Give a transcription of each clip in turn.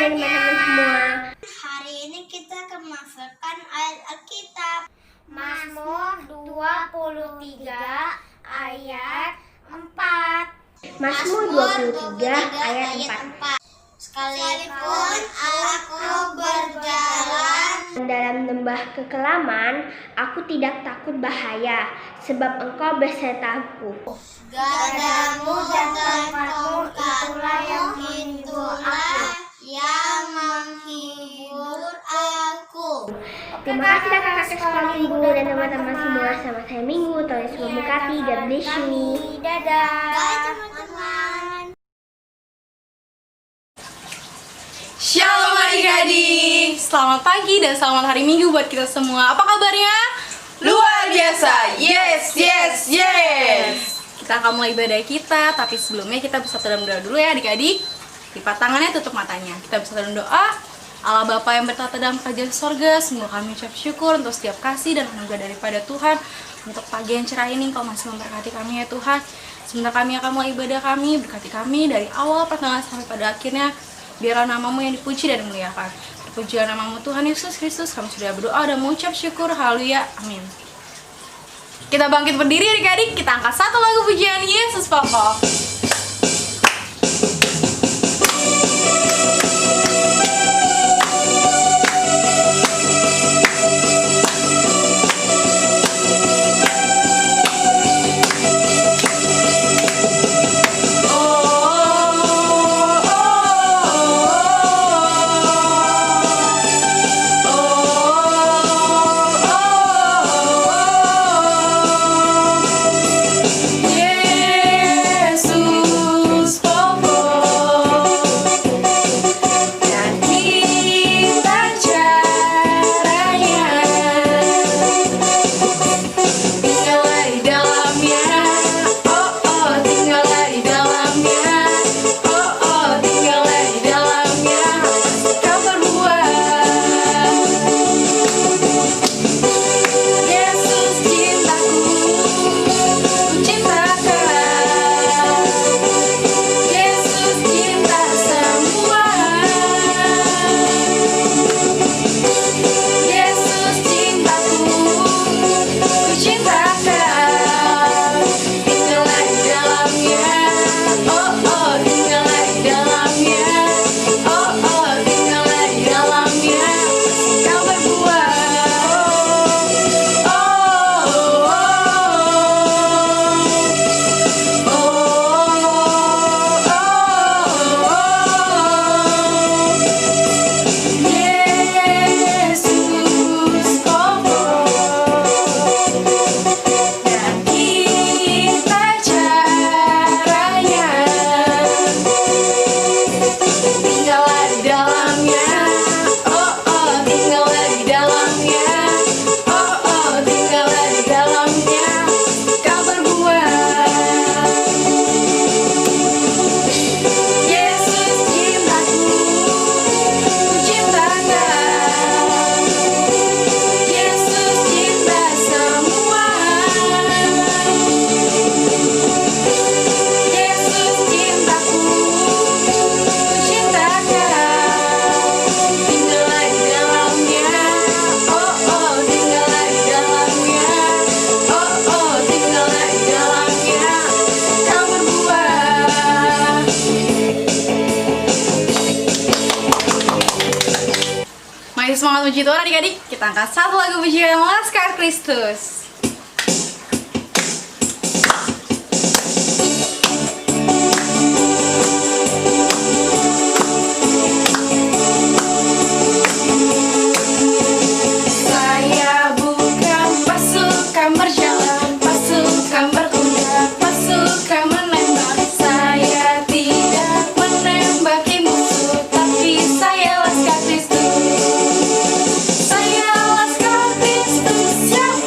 teman-teman semua. Hari ini kita akan menghafalkan ayat Alkitab. Mazmur 23 ayat 4. Mazmur 23 ayat 4. Sekalipun aku berjalan Dalam lembah kekelaman, aku tidak takut bahaya, sebab Engkau besertaku. gadamu dan tempatmu itulah yang menghibur aku. Terima kasih kakak-kakak sekolah Minggu dan teman-teman semua. Selamat hari Minggu, Tuhan Yesus memberkati. God bless you. Dadah. Bye teman-teman. Shalom adik-adik, selamat pagi dan selamat hari Minggu buat kita semua. Apa kabarnya? Luar biasa, yes, yes, yes. Kita akan mulai ibadah kita, tapi sebelumnya kita bersatu dalam doa dulu ya adik-adik. Lipat tangannya, tutup matanya. Kita bersatu dalam doa. Allah Bapa yang bertata dalam kerajaan sorga, sungguh kami ucap syukur untuk setiap kasih dan anugerah daripada Tuhan. Untuk pagi yang cerah ini, Engkau masih memberkati kami ya Tuhan. Sebentar kami akan mulai ibadah kami, berkati kami dari awal pertengahan sampai pada akhirnya. Biarlah namamu yang dipuji dan dimuliakan. Terpujilah namamu Tuhan Yesus Kristus. Kami sudah berdoa dan mengucap syukur. Haleluya. Amin. Kita bangkit berdiri adik-adik. Kita angkat satu lagu pujian Yesus Pokok. Mari semangat puji Tuhan adik-adik. Kita angkat satu lagu pujian Laskar Kristus. Saya bukan pasukan berjalan, pasukan berkuda, pasukan menembak. Saya tidak menembaki musuh, tapi saya Laskar Kristus. Saya Laskar Kristus yang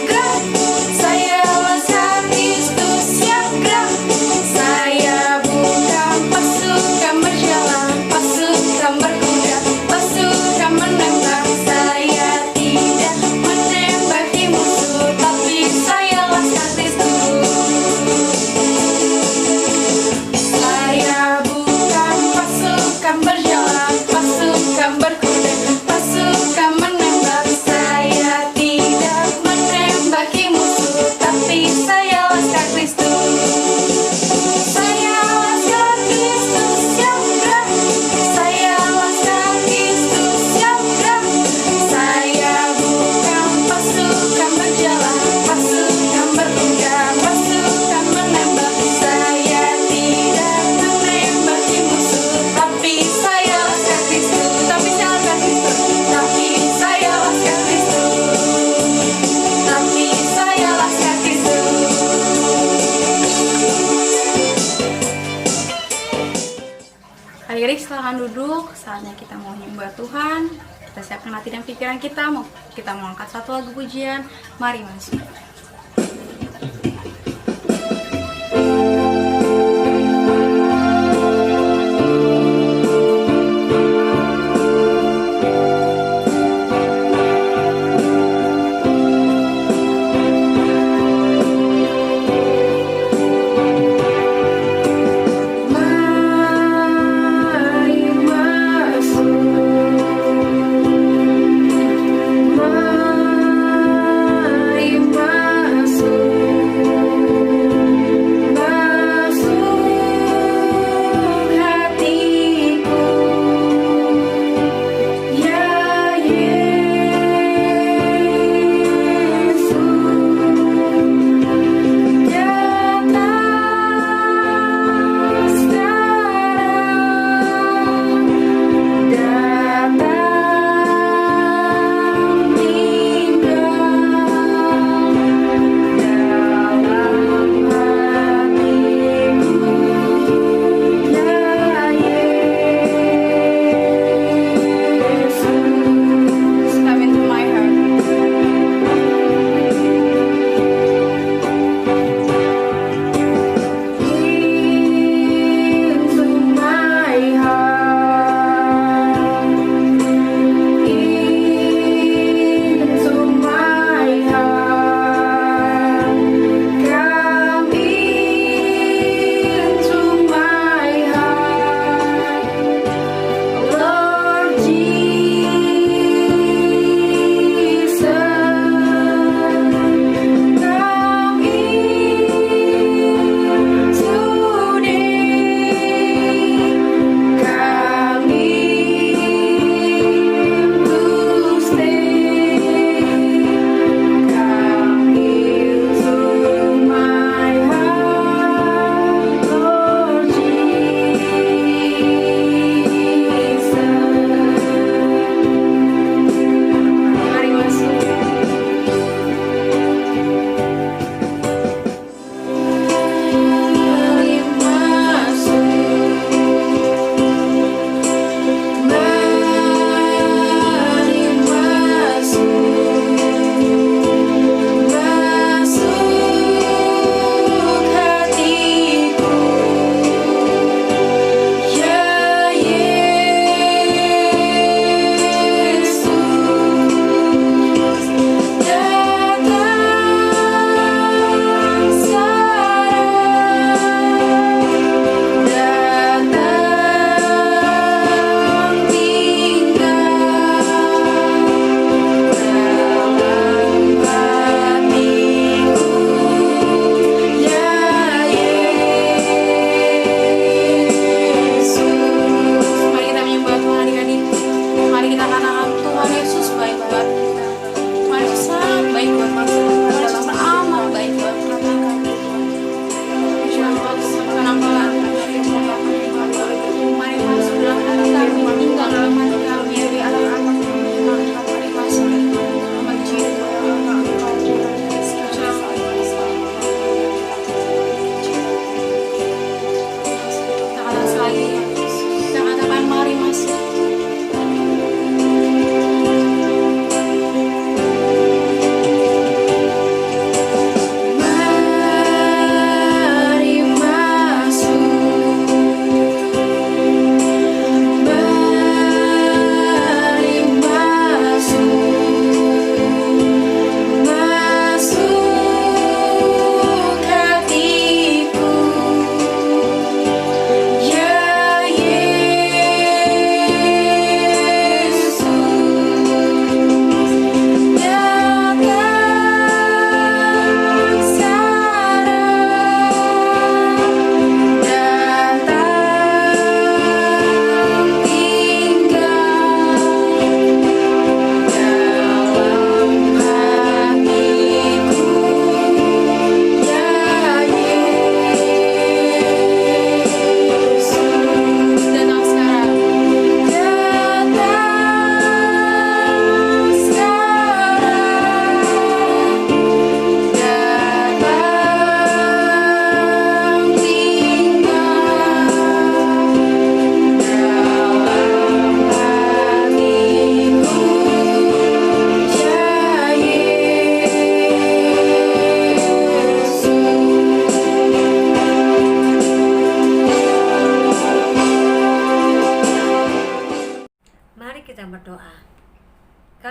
adik-adik silahkan duduk. Saatnya kita mau menyembah Tuhan. Kita siapkan hati dan pikiran kita. Kita mau angkat satu lagu pujian. Mari masuk. Mari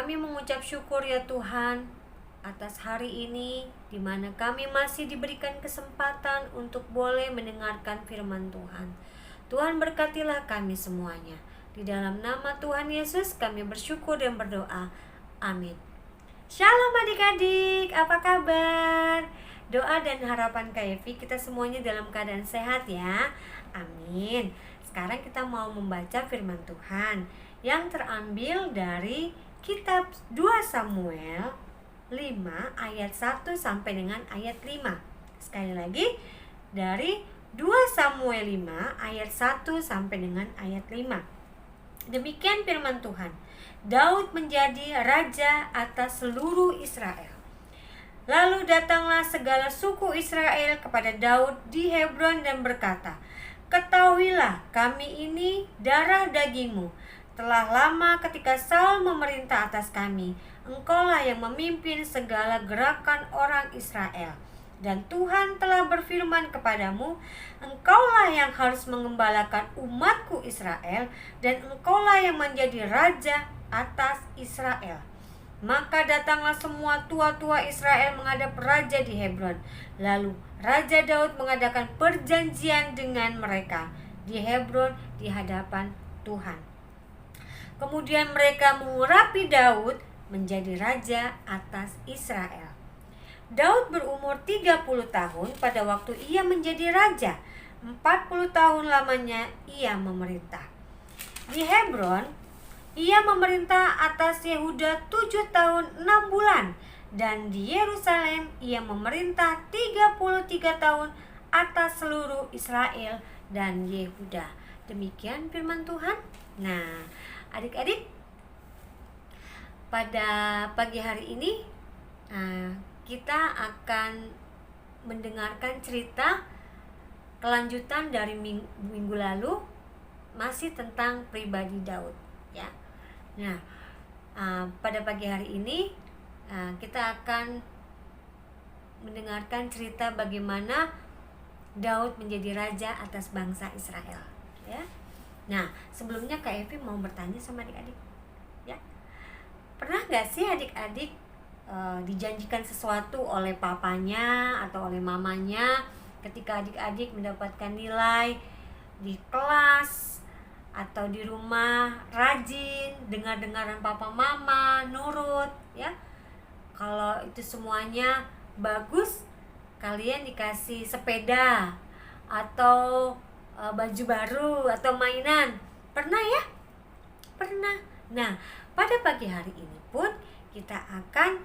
kami mengucap syukur ya Tuhan atas hari ini di mana kami masih diberikan kesempatan untuk boleh mendengarkan firman Tuhan. Tuhan berkatilah kami semuanya. Di dalam nama Tuhan Yesus kami bersyukur dan berdoa. Amin. Shalom adik-adik, apa kabar? Doa dan harapan Kak Evi kita semuanya dalam keadaan sehat ya. Amin. Sekarang kita mau membaca firman Tuhan yang terambil dari kitab 2 Samuel 5 ayat 1 sampai dengan ayat 5. Sekali lagi dari 2 Samuel 5 ayat 1 sampai dengan ayat 5. Demikian firman Tuhan. Daud menjadi raja atas seluruh Israel. Lalu datanglah segala suku Israel kepada Daud di Hebron dan berkata, "Ketahuilah, kami ini darah dagingmu. Telah lama ketika Saul memerintah atas kami, engkaulah yang memimpin segala gerakan orang Israel. Dan Tuhan telah berfirman kepadamu, engkaulah yang harus mengembalakan umatku Israel, dan engkaulah yang menjadi raja atas Israel." Maka datanglah semua tua-tua Israel menghadap raja di Hebron. Lalu Raja Daud mengadakan perjanjian dengan mereka di Hebron di hadapan Tuhan. Kemudian mereka mengurapi Daud menjadi raja atas Israel. Daud berumur 30 tahun pada waktu ia menjadi raja. 40 tahun lamanya ia memerintah. Di Hebron ia memerintah atas Yehuda 7 tahun 6 bulan, dan di Yerusalem ia memerintah 33 tahun atas seluruh Israel dan Yehuda. Demikian firman Tuhan. Nah, adik-adik, pada pagi hari ini kita akan mendengarkan cerita kelanjutan dari minggu lalu, masih tentang pribadi Daud ya. Nah, pada pagi hari ini kita akan mendengarkan cerita bagaimana Daud menjadi raja atas bangsa Israel ya. Nah, sebelumnya Kak Evi mau bertanya sama adik-adik ya. Pernah gak sih adik-adik dijanjikan sesuatu oleh papanya atau oleh mamanya ketika adik-adik mendapatkan nilai di kelas atau di rumah, rajin dengar-dengaran papa mama, nurut ya. Kalau itu semuanya bagus, kalian dikasih sepeda atau baju baru atau mainan. Pernah ya? Pernah. Nah, pada pagi hari ini pun kita akan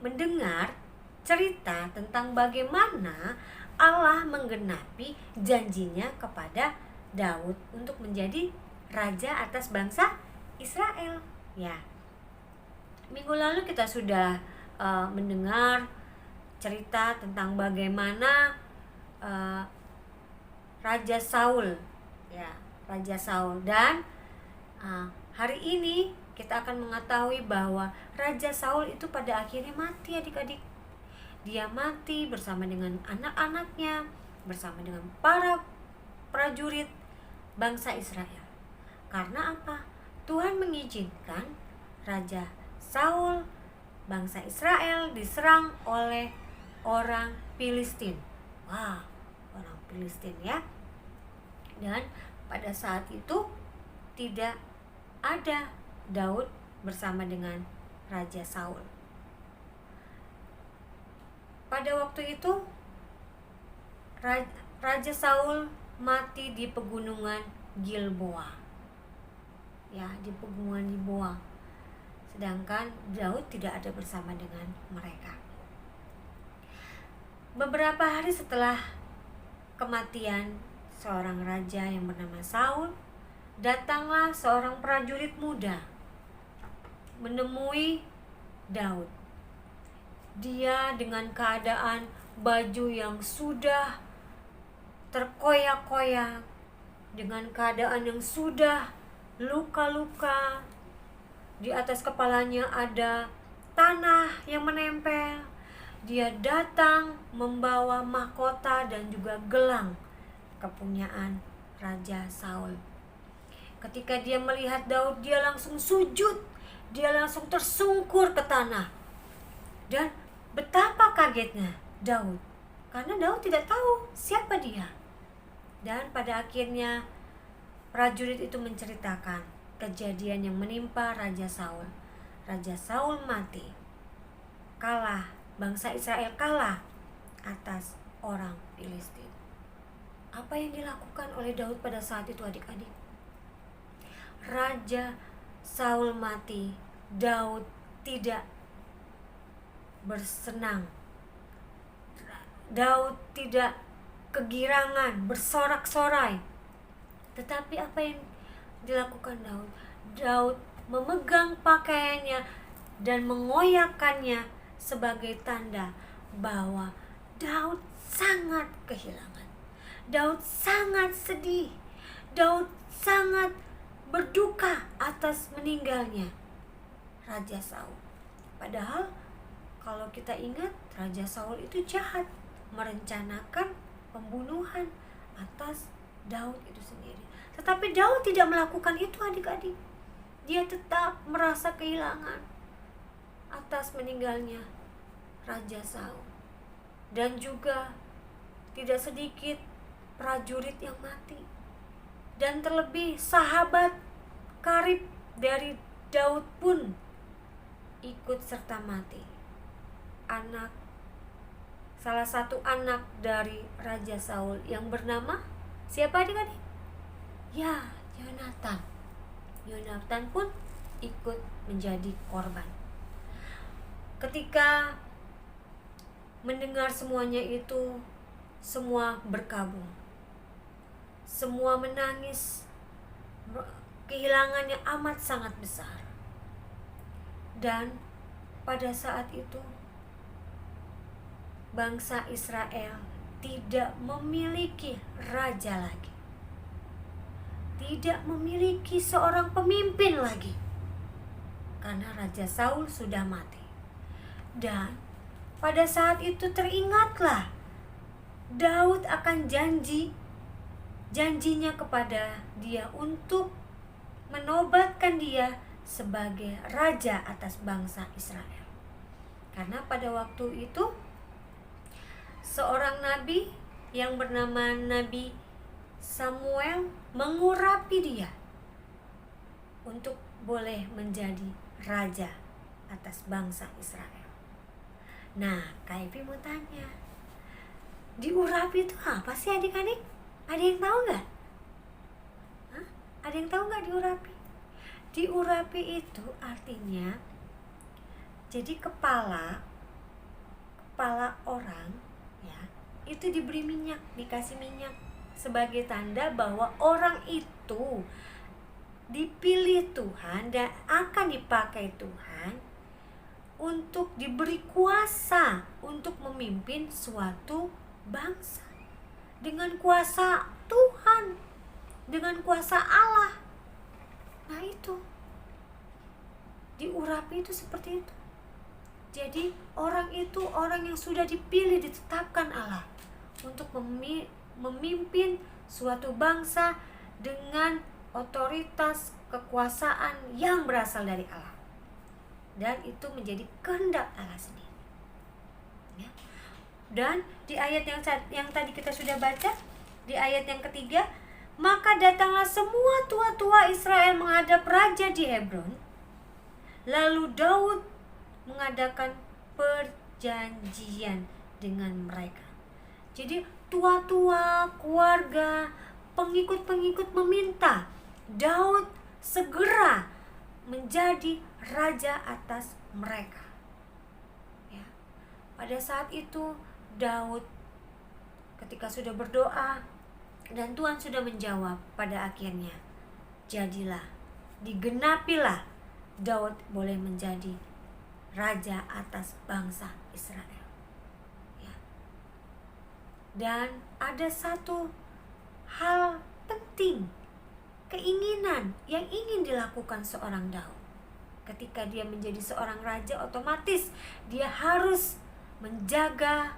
mendengar cerita tentang bagaimana Allah menggenapi janjinya kepada Daud untuk menjadi raja atas bangsa Israel ya. Minggu lalu kita sudah mendengar cerita tentang bagaimana Raja Saul ya, Raja Saul, dan hari ini kita akan mengetahui bahwa Raja Saul itu pada akhirnya mati adik-adik. Dia mati bersama dengan anak-anaknya, bersama dengan para prajurit bangsa Israel. Karena apa? Tuhan mengizinkan Raja Saul, bangsa Israel diserang oleh orang Filistin. Wah, orang Filistin ya. Dan pada saat itu tidak ada Daud bersama dengan Raja Saul. Pada waktu itu Raja Saul mati di pegunungan Gilboa ya, di pegunungan Gilboa, sedangkan Daud tidak ada bersama dengan mereka. Beberapa hari setelah kematian seorang raja yang bernama Saul, datanglah seorang prajurit muda menemui Daud. Dia dengan keadaan baju yang sudah terkoyak-koyak, dengan keadaan yang sudah luka-luka, di atas kepalanya ada tanah yang menempel. Dia datang membawa mahkota dan juga gelang kepunyaan Raja Saul. Ketika dia melihat Daud, dia langsung sujud, dia langsung tersungkur ke tanah. Dan betapa kagetnya Daud, karena Daud tidak tahu siapa dia. Dan pada akhirnya prajurit itu menceritakan kejadian yang menimpa Raja Saul. Raja Saul mati, kalah, bangsa Israel kalah atas orang Filistin. Apa yang dilakukan oleh Daud pada saat itu adik-adik? Raja Saul mati, Daud tidak bersenang. Daud tidak kegirangan, bersorak-sorai. Tetapi apa yang dilakukan Daud? Daud memegang pakaiannya dan mengoyakkannya sebagai tanda bahwa Daud sangat kehilangan. Daud sangat sedih. Daud sangat berduka atas meninggalnya Raja Saul. Padahal kalau kita ingat, Raja Saul itu jahat, merencanakan pembunuhan atas Daud itu sendiri. Tetapi Daud tidak melakukan itu adik-adik. Dia tetap merasa kehilangan atas meninggalnya Raja Saul. Dan juga tidak sedikit prajurit yang mati. Dan terlebih sahabat karib dari Daud pun ikut serta mati. Salah satu anak dari Raja Saul yang bernama siapa adik-adik? Ya, Yonatan. Yonatan pun ikut menjadi korban. Ketika mendengar semuanya itu, semua berkabung. Semua menangis. Kehilangannya amat sangat besar. Dan pada saat itu bangsa Israel tidak memiliki raja lagi. Tidak memiliki seorang pemimpin lagi. Karena Raja Saul sudah mati. Dan pada saat itu teringatlah Daud akan janjinya kepada dia untuk menobatkan dia sebagai raja atas bangsa Israel. Karena pada waktu itu seorang nabi yang bernama Nabi Samuel mengurapi dia untuk boleh menjadi raja atas bangsa Israel. Nah, Kaipi mau tanya, diurapi itu apa sih adik-adik? Ada yang tahu nggak? Ada yang tahu nggak diurapi? Diurapi itu artinya jadi kepala orang ya itu diberi minyak, dikasih minyak sebagai tanda bahwa orang itu dipilih Tuhan dan akan dipakai Tuhan untuk diberi kuasa untuk memimpin suatu bangsa dengan kuasa Tuhan, dengan kuasa Allah. Nah itu diurapi itu seperti itu. Jadi orang itu orang yang sudah dipilih, ditetapkan Allah untuk memimpin suatu bangsa dengan otoritas kekuasaan yang berasal dari Allah. Dan itu menjadi kehendak Allah sendiri. Ya. Dan di ayat yang tadi kita sudah baca, di ayat yang ketiga, maka datanglah semua tua-tua Israel menghadap raja di Hebron. Lalu Daud mengadakan perjanjian dengan mereka. Jadi tua-tua, keluarga, pengikut-pengikut meminta Daud segera menjadi raja atas mereka. Ya. Pada saat itu Daud ketika sudah berdoa dan Tuhan sudah menjawab, pada akhirnya jadilah, digenapilah Daud boleh menjadi raja atas bangsa Israel. Ya. Dan ada satu hal penting, keinginan yang ingin dilakukan seorang Daud. Ketika dia menjadi seorang raja, otomatis dia harus menjaga,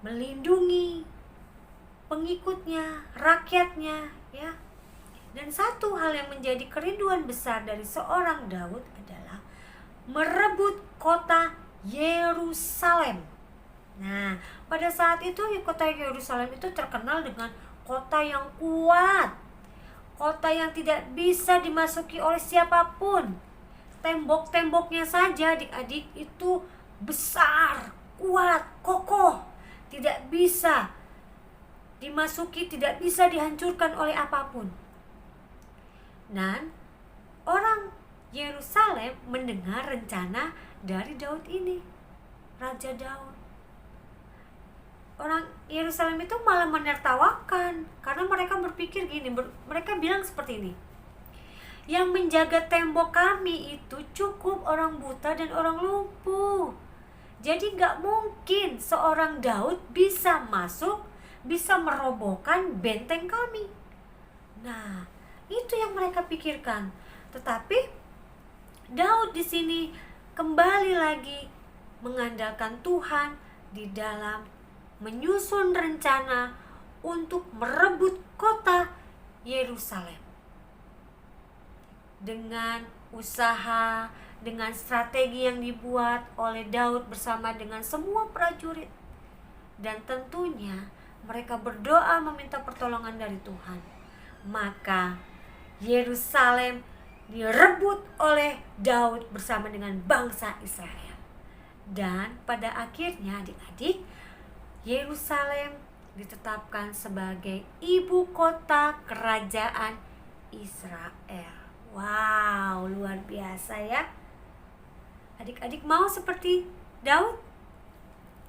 melindungi pengikutnya, rakyatnya, ya. Dan satu hal yang menjadi kerinduan besar dari seorang Daud adalah merebut kota Yerusalem. Nah, pada saat itu kota Yerusalem itu terkenal dengan kota yang kuat, kota yang tidak bisa dimasuki oleh siapapun. Tembok-temboknya saja adik-adik itu besar, kuat, kokoh, tidak bisa dimasuki, tidak bisa dihancurkan oleh apapun. Dan orang Yerusalem mendengar rencana dari Daud ini, Raja Daud. Orang Yerusalem itu malah menertawakan karena mereka berpikir gini, mereka bilang seperti ini, yang menjaga tembok kami itu cukup orang buta dan orang lumpuh. Jadi gak mungkin seorang Daud bisa masuk, bisa merobohkan benteng kami. Nah, itu yang mereka pikirkan. Tetapi Daud di sini kembali lagi mengandalkan Tuhan di dalam menyusun rencana untuk merebut kota Yerusalem. Dengan usaha, dengan strategi yang dibuat oleh Daud bersama dengan semua prajurit. Dan tentunya mereka berdoa meminta pertolongan dari Tuhan. Maka Yerusalem direbut oleh Daud bersama dengan bangsa Israel. Dan pada akhirnya adik-adik, Yerusalem ditetapkan sebagai ibu kota kerajaan Israel. Wow, luar biasa ya. Adik-adik mau seperti Daud?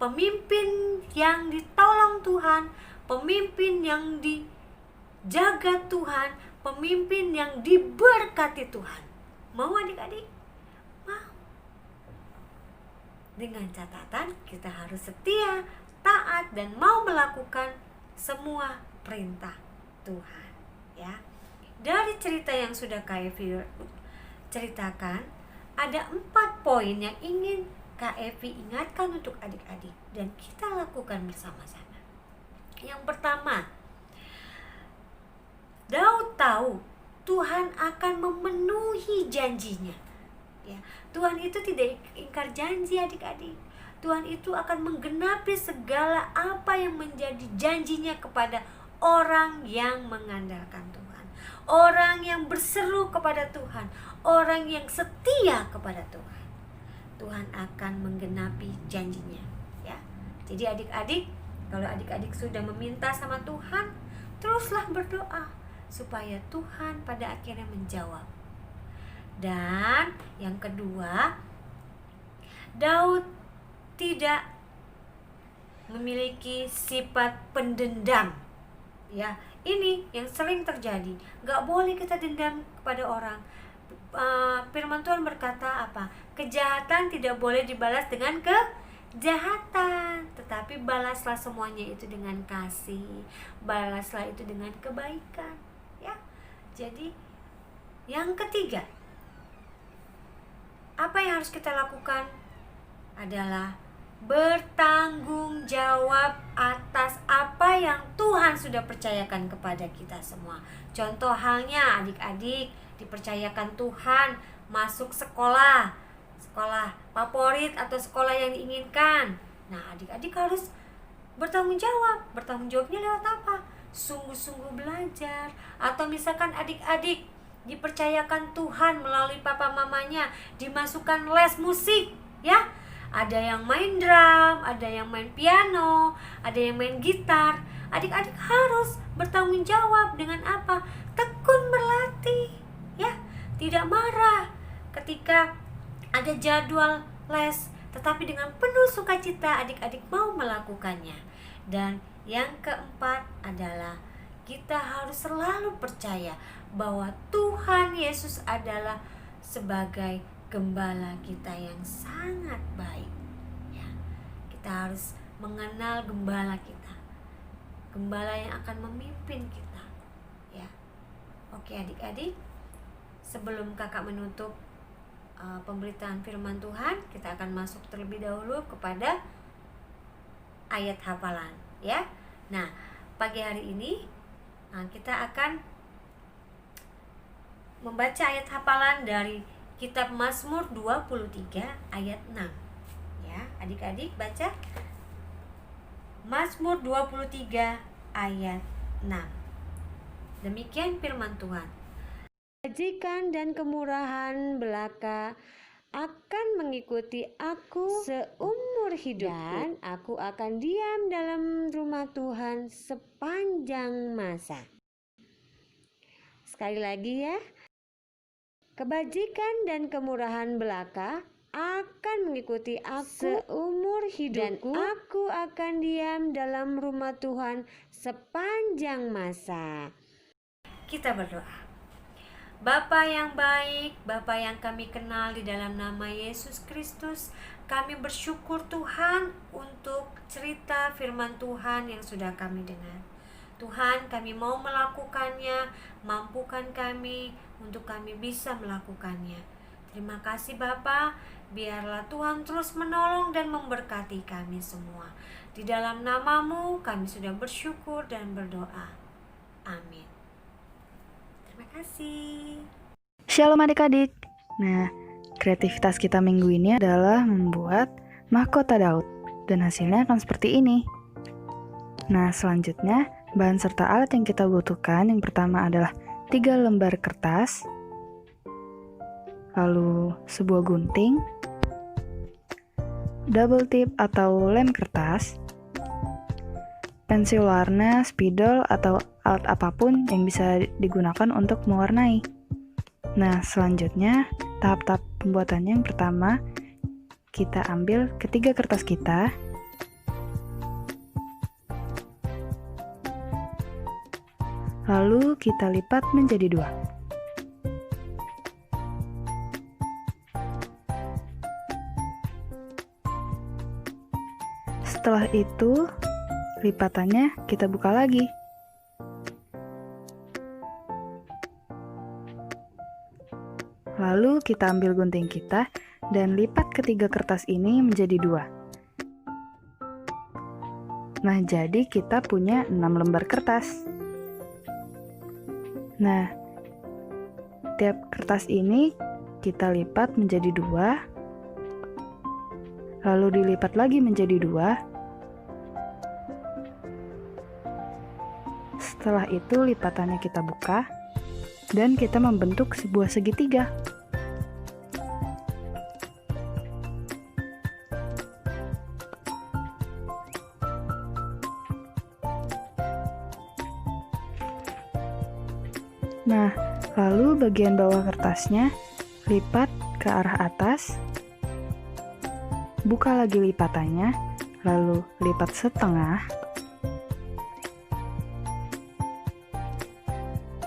Pemimpin yang ditolong Tuhan, pemimpin yang dijaga Tuhan, pemimpin yang diberkati Tuhan. Mau adik-adik? Mau. Dengan catatan kita harus setia, taat, dan mau melakukan semua perintah Tuhan, ya. Dari cerita yang sudah Kak Evi ceritakan, ada 4 poin yang ingin Kak Evi ingatkan untuk adik-adik dan kita lakukan bersama-sama. Yang pertama, Daud tahu Tuhan akan memenuhi janjinya. Ya, Tuhan itu tidak ingkar janji adik-adik. Tuhan itu akan menggenapi segala apa yang menjadi janjinya kepada orang yang mengandalkan Tuhan. Orang yang berseru kepada Tuhan, orang yang setia kepada Tuhan. Tuhan akan menggenapi janjinya, ya. Jadi adik-adik, kalau adik-adik sudah meminta sama Tuhan, teruslah berdoa supaya Tuhan pada akhirnya menjawab. Dan yang kedua, Daud tidak memiliki sifat pendendam. Ya, ini yang sering terjadi. Gak boleh kita dendam kepada orang. Firman Tuhan berkata apa? Kejahatan tidak boleh dibalas dengan kejahatan, tetapi balaslah semuanya itu dengan kasih. Balaslah itu dengan kebaikan, ya. Jadi yang ketiga, apa yang harus kita lakukan adalah bertanggung jawab atas apa yang Tuhan sudah percayakan kepada kita semua. Contoh halnya adik-adik dipercayakan Tuhan masuk sekolah favorit atau sekolah yang diinginkan. Nah, adik-adik harus bertanggung jawab. Bertanggung jawabnya lewat apa? Sungguh-sungguh belajar. Atau misalkan adik-adik dipercayakan Tuhan melalui papa mamanya dimasukkan les musik, ya. Ada yang main drum, ada yang main piano, ada yang main gitar. Adik-adik harus bertanggung jawab dengan apa? Tekun berlatih, ya. Tidak marah ketika ada jadwal les, tetapi dengan penuh sukacita adik-adik mau melakukannya. Dan yang keempat adalah kita harus selalu percaya bahwa Tuhan Yesus adalah sebagai gembala kita yang sangat baik, ya. Kita harus mengenal gembala kita, gembala yang akan memimpin kita, ya. Oke adik-adik, sebelum kakak menutup pemberitaan firman Tuhan, kita akan masuk terlebih dahulu kepada ayat hafalan, ya. Nah, pagi hari ini kita akan membaca ayat hafalan dari kitab Mazmur 23 ayat 6. Ya, adik-adik baca Mazmur 23 ayat 6. Demikian firman Tuhan. Kebajikan dan kemurahan belaka akan mengikuti aku seumur hidupku, dan aku akan diam dalam rumah Tuhan sepanjang masa. Sekali lagi ya. Kebajikan dan kemurahan belaka akan mengikuti aku seumur hidupku, dan aku akan diam dalam rumah Tuhan sepanjang masa. Kita berdoa. Bapa yang baik, Bapa yang kami kenal di dalam nama Yesus Kristus, kami bersyukur Tuhan untuk cerita firman Tuhan yang sudah kami dengar. Tuhan, kami mau melakukannya, mampukan kami untuk kami bisa melakukannya. Terima kasih Bapa, biarlah Tuhan terus menolong dan memberkati kami semua. Di dalam nama-Mu kami sudah bersyukur dan berdoa. Amin. Terima kasih. Shalom adik-adik. Nah, kreativitas kita minggu ini adalah membuat mahkota Daud. Dan hasilnya akan seperti ini. Nah, selanjutnya bahan serta alat yang kita butuhkan yang pertama adalah 3 lembar kertas, lalu sebuah gunting, double tip atau lem kertas, pensil warna, spidol, atau alat apapun yang bisa digunakan untuk mewarnai. Nah, selanjutnya tahap-tahap pembuatannya yang pertama, kita ambil ketiga kertas kita, lalu kita lipat menjadi 2. Setelah itu, lipatannya kita buka lagi. Lalu kita ambil gunting kita dan lipat ketiga kertas ini menjadi 2. Nah, jadi kita punya 6 lembar kertas. Nah, tiap kertas ini kita lipat menjadi 2, lalu dilipat lagi menjadi 2. Setelah itu lipatannya kita buka dan kita membentuk sebuah segitiga. Nah, lalu bagian bawah kertasnya lipat ke arah atas, buka lagi lipatannya, lalu lipat setengah,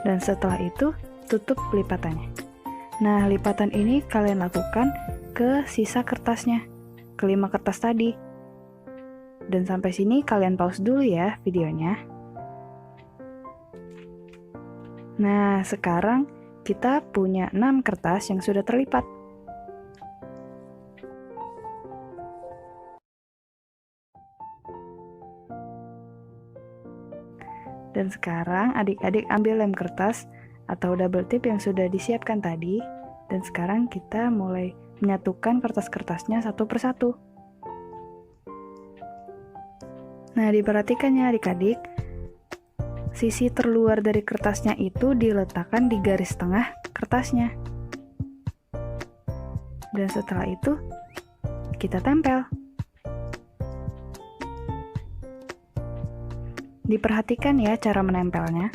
dan setelah itu tutup lipatannya. Nah, lipatan ini kalian lakukan ke sisa kertasnya, ke 5 kertas tadi. Dan sampai sini kalian pause dulu ya videonya. Nah, sekarang kita punya 6 kertas yang sudah terlipat. Dan sekarang adik-adik ambil lem kertas atau double tip yang sudah disiapkan tadi. Dan sekarang kita mulai menyatukan kertas-kertasnya satu persatu. Nah, diperhatikan ya adik-adik. Sisi terluar dari kertasnya itu diletakkan di garis tengah kertasnya. Dan setelah itu, kita tempel. Diperhatikan ya cara menempelnya.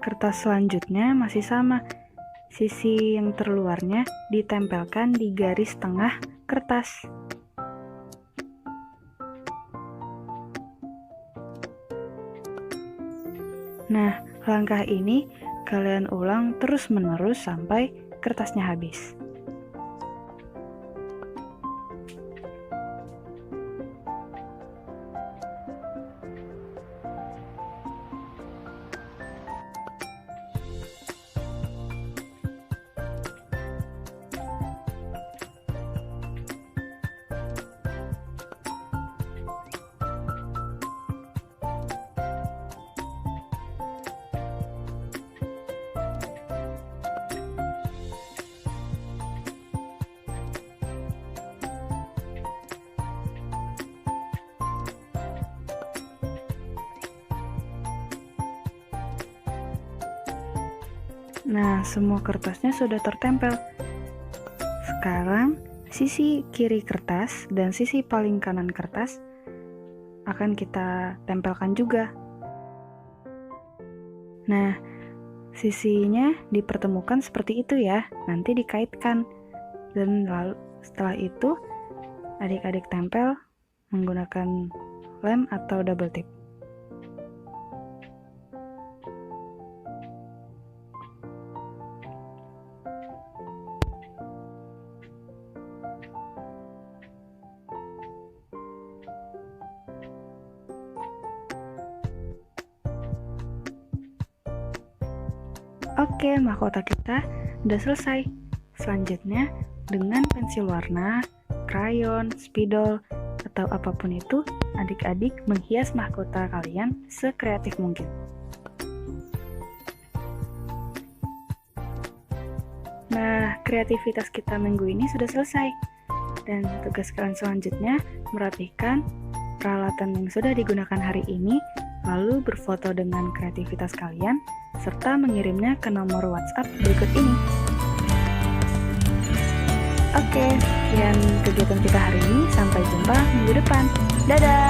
Kertas selanjutnya masih sama. Sisi yang terluarnya ditempelkan di garis tengah kertas. Nah, langkah ini kalian ulang terus-menerus sampai kertasnya habis. Nah, semua kertasnya sudah tertempel. Sekarang, sisi kiri kertas dan sisi paling kanan kertas akan kita tempelkan juga. Nah, sisinya dipertemukan seperti itu ya, nanti dikaitkan. Dan lalu setelah itu, adik-adik tempel menggunakan lem atau double tip. Oke, mahkota kita udah selesai. Selanjutnya, dengan pensil warna, krayon, spidol, atau apapun itu, adik-adik menghias mahkota kalian sekreatif mungkin. Nah, kreativitas kita minggu ini sudah selesai. Dan tugas kalian selanjutnya merapikan peralatan yang sudah digunakan hari ini, lalu berfoto dengan kreativitas kalian, serta mengirimnya ke nomor WhatsApp berikut ini. Oke, sekian kegiatan kita hari ini. Sampai jumpa minggu depan. Dadah!